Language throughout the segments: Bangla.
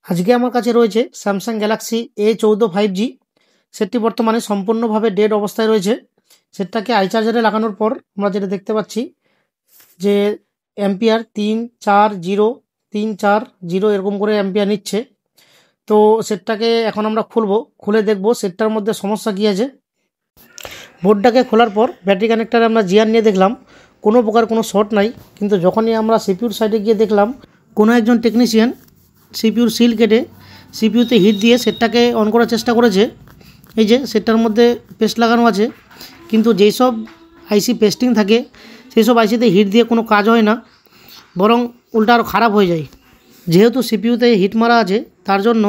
আজকে আমার কাছে রয়েছে স্যামসাং গ্যালাক্সি A14 5G। সেটটি বর্তমানে সম্পূর্ণভাবে ডেড অবস্থায় রয়েছে। সেটটাকে আই চার্জারে লাগানোর পর আমরা যেটা দেখতে পাচ্ছি যে অ্যাম্পিয়ার 340 এরকম করে অ্যাম্পিয়ার নিচ্ছে। তো সেটটাকে এখন আমরা খুলে দেখব সেটটার মধ্যে সমস্যা কী আছে। বোর্ডটাকে খোলার পর ব্যাটারি কানেক্টারে আমরা জিআর নিয়ে দেখলাম, কোনো প্রকার কোনো শর্ট নাই। কিন্তু যখনই আমরা সিপিউর সাইডে গিয়ে দেখলাম কোনো একজন টেকনিশিয়ান সিপিউর সিল কেটে সিপিউতে হিট দিয়ে সেটটাকে অন করার চেষ্টা করেছে। এই যে সেটটার মধ্যে পেস্ট লাগানো আছে, কিন্তু যেই সব আইসি পেস্টিং থাকে সেই সব আইসিতে হিট দিয়ে কোনো কাজ হয় না, বরং উল্টা আরও খারাপ হয়ে যায়। যেহেতু সিপিউতে হিট মারা আছে তার জন্য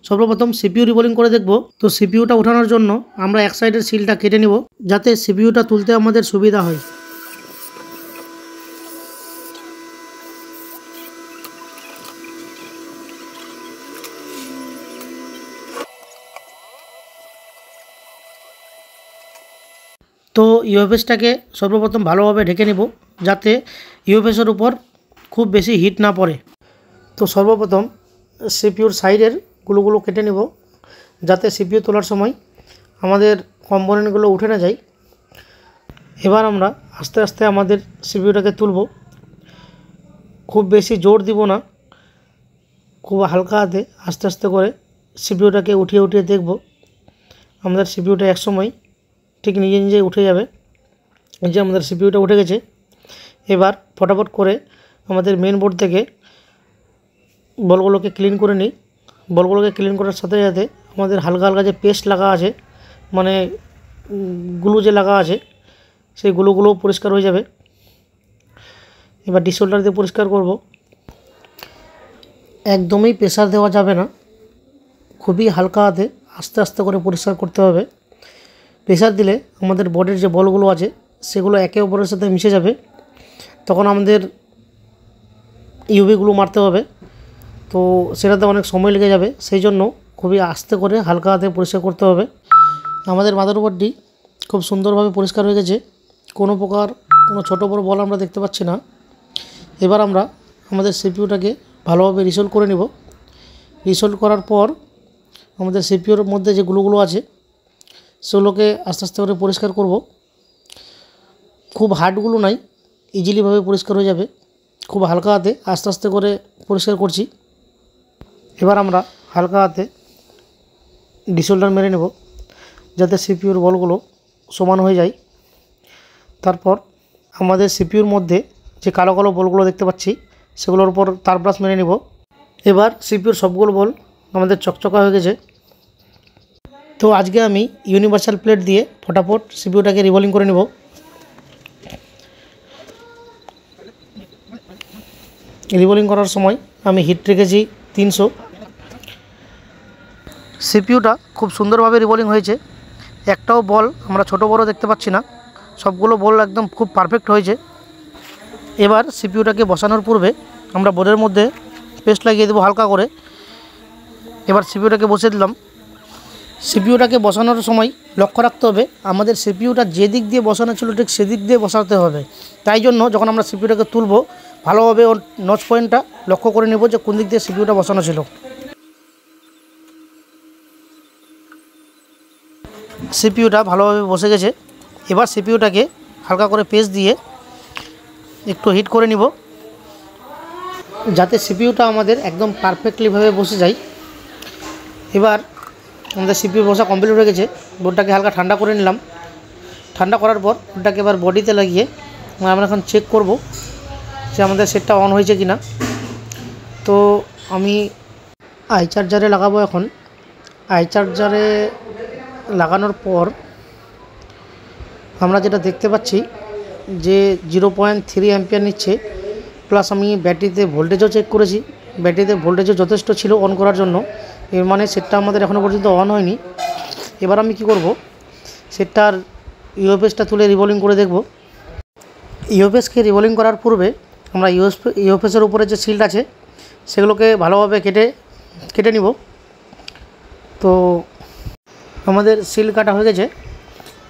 সর্বপ্রথম সিপিউ রিবোলিং করে দেখব। তো সিপিউটা ওঠানোর জন্য আমরা এক সাইডের সিলটা কেটে নিব, যাতে সিপিউটা তুলতে আমাদের সুবিধা হয়। তো ইউএফএসটাকে সর্বপ্রথম ভালোভাবে ঢেকে নেব, যাতে ইউএফএসের উপর খুব বেশি হিট না পড়ে। তো সর্বপ্রথম সিপিউর সাইডের গুলোগুলো কেটে নেব, যাতে সিপিউ তোলার সময় আমাদের কম্পোনেন্টগুলো উঠে না যায়। এবার আমরা আস্তে আস্তে আমাদের সিপিউটাকে তুলব। খুব বেশি জোর দিব না, খুব হালকা হাতে আস্তে আস্তে করে সিপিউটাকে উঠিয়ে উঠিয়ে দেখব আমাদের সিপিউটা একসময় ঠিক নিজে নিজে উঠে যাবে। এই যে আমাদের সিপিউটা উঠে গেছে। এবার ফটাফট করে আমাদের মেন বোর্ড থেকে বলগুলোকে ক্লিন করে নিই। বলগুলোকে ক্লিন করার সাথে সাথে আমাদের হালকা হালকা যে পেস্ট লাগা আছে, মানে গ্লু যে লাগা আছে, সেই গ্লুগুলো পরিষ্কার হয়ে যাবে। এবার ডিসোল্ডার দিয়ে পরিষ্কার করব। একদমই প্রেসার দেওয়া যাবে না, খুবই হালকা হাতে আস্তে আস্তে করে পরিষ্কার করতে হবে। প্রেসার দিলে আমাদের বোর্ডের যে বলগুলো আছে সেগুলো একে অপরের সাথে মিশে যাবে, তখন আমাদের ইউভিগুলো মারতে হবে। তো সেটাতে অনেক সময় লেগে যাবে, সেই জন্য খুবই আস্তে করে হালকা হাতে পরিষ্কার করতে হবে। আমাদের মাদারবোর্ডটি খুব সুন্দরভাবে পরিষ্কার হয়ে গেছে, কোনো প্রকার কোনো ছোটো বড়ো বল আমরা দেখতে পাচ্ছি না। এবার আমরা আমাদের সিপিইউটাকে ভালোভাবে রিসোল্ভ করে নিব। রিসোল্ভ করার পর আমাদের সিপিইউর মধ্যে যে গ্লুগুলো আছে সেগুলোকে আস্তে আস্তে করে পরিষ্কার করব। খুব হার্ডগুলো নাই, ইজিলিভাবে পরিষ্কার হয়ে যাবে। খুব হালকা হাতে আস্তে আস্তে করে পরিষ্কার করছি। এবার আমরা হালকা হাতে ডিসোল্ডার মেরে নেব, যাতে সিপিইউর বলগুলো সমান হয়ে যায়। তারপর আমাদের সিপিইউর মধ্যে যে কালো কালো বলগুলো দেখতে পাচ্ছি সেগুলোর উপর তার ব্রাশ মেরে নেব। এবার সিপিইউর সবগুলো বল আমাদের চকচকা হয়ে গেছে। তো আজকে আমি ইউনিভার্সাল প্লেট দিয়ে ফটাফট সিপিইউটাকে রিবোলিং করে নেব। রিবোলিং করার সময় আমি হিট রেখেছি 300। সিপিইউটা খুব সুন্দরভাবে রিবোলিং হয়েছে, একটাও বল আমরা ছোটো বড়ো দেখতে পাচ্ছি না, সবগুলো বল একদম খুব পারফেক্ট হয়েছে। এবার সিপিইউটাকে বসানোর পূর্বে আমরা বোর্ডের মধ্যে পেস্ট লাগিয়ে দেবো হালকা করে। এবার সিপিইউটাকে বসিয়ে দিলাম। সিপিইউটাকে বসানোর সময় লক্ষ্য রাখতে হবে আমাদের সিপিইউটা যে দিক দিয়ে বসানো ছিল ঠিক সেদিক দিয়ে বসাতে হবে। তাই জন্য যখন আমরা সিপিইউটাকে তুলব ভালোভাবে ওর নচ পয়েন্টটা লক্ষ্য করে নেব যে কোন দিক দিয়ে সিপিইউটা বসানো ছিল। সিপিইউটা ভালোভাবে বসে গেছে। এবার সিপিইউটাকে হালকা করে পেস্ট দিয়ে একটু হিট করে নিব, যাতে সিপিইউটা আমাদের একদম পারফেক্টলিভাবে বসে যায়। এবার আমাদের সিপিইউ বসা কমপ্লিট হয়ে গেছে। বোর্ডটাকে হালকা ঠান্ডা করে নিলাম। ঠান্ডা করার পর বোর্ডটাকে এবার বডিতে লাগিয়ে আমরা এখন চেক করব যে আমাদের সেটটা অন হয়েছে কি না। তো আমি আই চার্জারে লাগাবো। এখন আই চার্জারে লাগানোর পর আমরা যেটা দেখতে পাচ্ছি যে 0.3 অ্যাম্পিয়ার নিচ্ছে, প্লাস আমি ব্যাটারিতে ভোল্টেজও চেক করেছি, ব্যাটারিতে ভোল্টেজও যথেষ্ট ছিল অন করার জন্য। এর মানে সেটটা আমাদের এখনও পর্যন্ত অন হয়নি। এবার আমি কি করব, সেটটার ইউএফএসটা তুলে রিবোলিং করে দেখব। ইউএফএসকে রিবোলিং করার পূর্বে আমরা ইউএফএসের উপরে যে সিল্ড আছে সেগুলোকে ভালোভাবে কেটে নিব। তো আমাদের সিল কাটা হয়ে গেছে।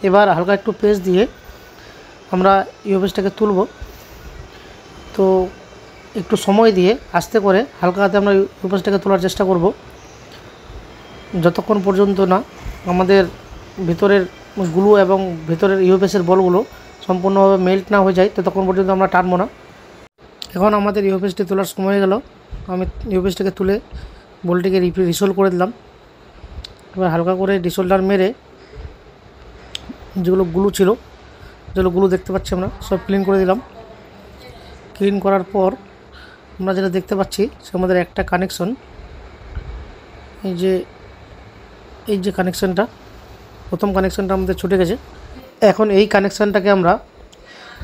এবার হালকা একটু পেস্ট দিয়ে আমরা ইউএফএসটাকে তুলব। তো একটু সময় দিয়ে আস্তে করে হালকা হাতে আমরা ইউপিএসটাকে তোলার চেষ্টা করব, যতক্ষণ পর্যন্ত না আমাদের ভিতরের গ্লু এবং ভিতরের ইউপিএসের বলগুলো সম্পূর্ণভাবে মেল্ট না হয়ে যায় ততক্ষণ পর্যন্ত আমরা টানবো না। এখন আমাদের ইউপিএসটি তোলার সময় হয়ে গেল। আমি ইউপিএসটাকে তুলে বলটিকে রিসোল্ভ করে দিলাম। এবার হালকা করে ডিসোল্ডার মেরে যেগুলো গ্লু ছিল, যেগুলো গ্লু দেখতে পাচ্ছি আমরা, সব ক্লিন করে দিলাম। ক্লিন করার পর আমরা যেটা দেখতে পাচ্ছি সে আমাদের একটা কানেকশন, এই যে কানেকশানটা, প্রথম কানেকশানটা আমাদের ছুটে গেছে। এখন এই কানেকশানটাকে আমরা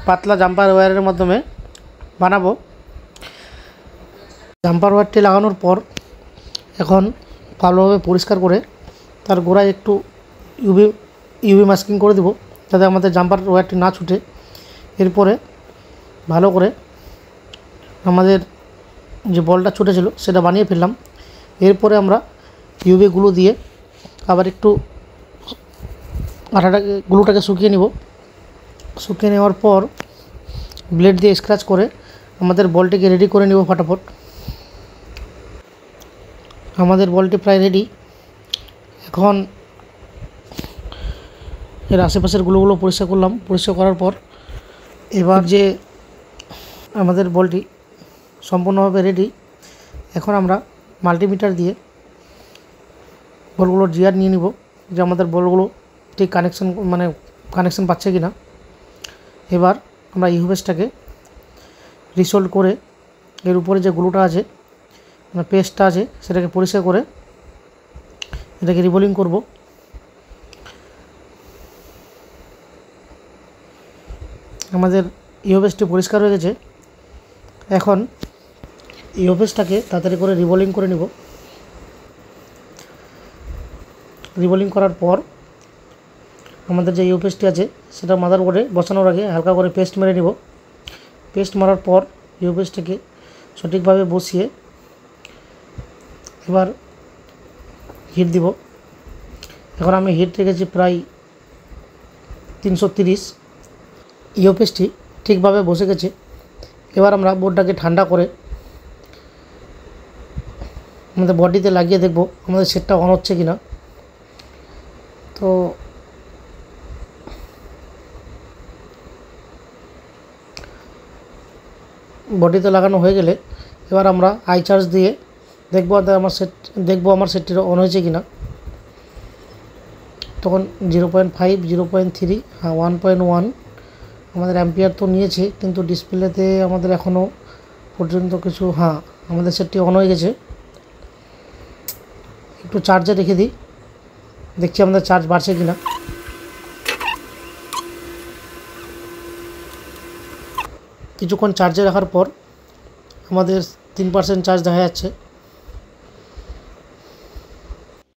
পাতলা জাম্পার ওয়্যারের মাধ্যমে বানাবো। জাম্পার ওয়্যারটি লাগানোর পর এখন ভালোভাবে পরিষ্কার করে তার গোড়ায় একটু ইউভি মাস্কিং করে দেব, যাতে আমাদের জাম্পার ওয়্যারটি না ছুটে। এরপরে ভালো করে আমাদের যে বলটা ছুটেছিল সেটা বানিয়ে ফেললাম। এরপরে আমরা ইউভি গ্লু দিয়ে আবার একটু গ্লুটাকে শুকিয়ে নিব। শুকিয়ে নেওয়ার পর ব্লেড দিয়ে স্ক্র্যাচ করে আমাদের বলটিকে রেডি করে নিব ফটাফট। আমাদের বলটি প্রায় রেডি। এখন এর আশেপাশের গ্লুগুলো পরিষ্কার করলাম। পরিষ্কার করার পর এবার যে আমাদের বলটি সম্পূর্ণভাবে রেডি। এখন আমরা মাল্টিমিটার দিয়ে বলগুলোর জিআর নিয়ে নিব, যে আমাদের বলগুলো ঠিক কানেকশন পাচ্ছে কি না। এবার আমরা ইউপিএসটাকে রিসোল্ভ করে এর উপরে যে গ্লুটা আছে, পেস্টটা আছে, সেটাকে পরিষ্কার করে এটাকে রিবোলিং করব। আমাদের ইউপিএসটি পরিষ্কার হয়ে গেছে। এখন ইউপিএসটাকে তাড়াতাড়ি করে রিবোলিং করে নিব। রিবোলিং করার পর আমাদের যে ইউপিএসটি আছে সেটা মাদারবোর্ডে বসানোর আগে হালকা করে পেস্ট মেরে নিব। পেস্ট মারার পর ইউপিএসটিকে সঠিকভাবে বসিয়ে এবার হিট দিব। এখন আমি হিট রেখেছি প্রায় 330। ইউপিএসটি ঠিকভাবে বসে গেছে। এবার আমরা বোর্ডটাকে ঠান্ডা করে আমাদের বডিতে লাগিয়ে দেখব আমাদের সেটটা অন হচ্ছে কি না। তো বডিতে লাগানো হয়ে গেলে এবার আমরা আই চার্জ দিয়ে দেখব আমার সেটটি অন হয়েছে কিনা। তখন 0.5, 0.3, 1.1 আমাদের অ্যাম্পিয়ার তো নিয়েছে, কিন্তু ডিসপ্লেতে আমাদের এখনও পর্যন্ত কিছু আমাদের সেটটি অন হয়ে গেছে। একটু চার্জে রেখে দিই, দেখছি আমাদের চার্জ বাড়ছে কিনা। কিছুক্ষণ চার্জে রাখার পর আমাদের 3% চার্জ দেখা যাচ্ছে।